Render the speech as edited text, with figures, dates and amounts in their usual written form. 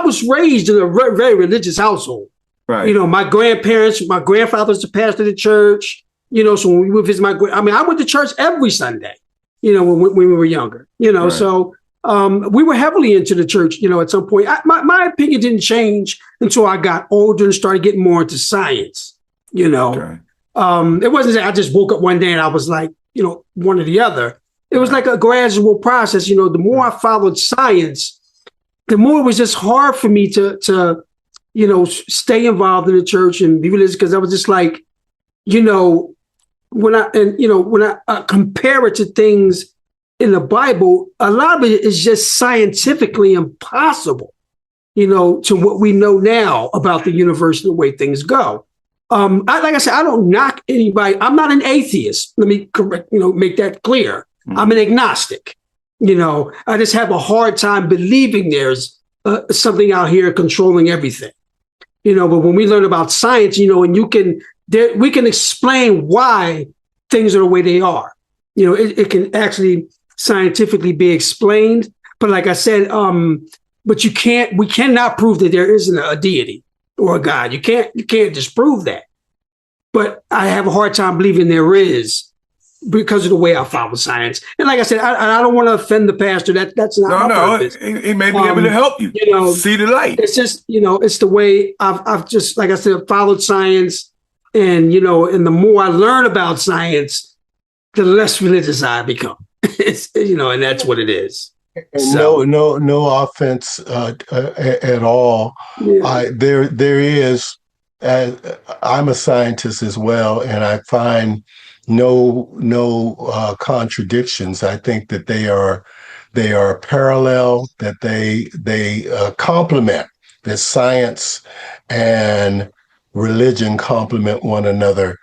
was raised in a very religious household. Right. You know, my grandfather's the pastor of the church. You know, so when we would visit I went to church every Sunday. You know, when we were younger. You know, so we were heavily into the church. You know, at some point, my opinion didn't change until I got older and started getting more into science. You know, it wasn't that I just woke up one day and I was like, you know, one or the other. It was like a gradual process. You know, the more I followed science, the more it was just hard for me to you know, stay involved in the church and be religious, because I was just like, you know, when I compare it to things in the Bible, a lot of it is just scientifically impossible, you know, to what we know now about the universe and the way things go. Like I said, I don't knock anybody. I'm not an atheist. Let me make that clear. I'm an agnostic. You know, I just have a hard time believing there's something out here controlling everything. You know, but when we learn about science, you know, and we can explain why things are the way they are. You know, it can actually scientifically be explained. But like I said, but we cannot prove that there isn't a deity or a God. You can't disprove that. But I have a hard time believing there is, because of the way I follow science. And like I said, I don't want to offend the pastor. That's not my purpose. He may be able to help you, you know, see the light. It's just, you know, it's the way I've just, like I said, followed science. And, you know, and the more I learn about science, the less religious I become. It's, you know, and that's what it is. So. No offense at all. Yeah. There is, I'm a scientist as well, and I find no contradictions. I think that they are parallel, that they complement, that science and religion complement one another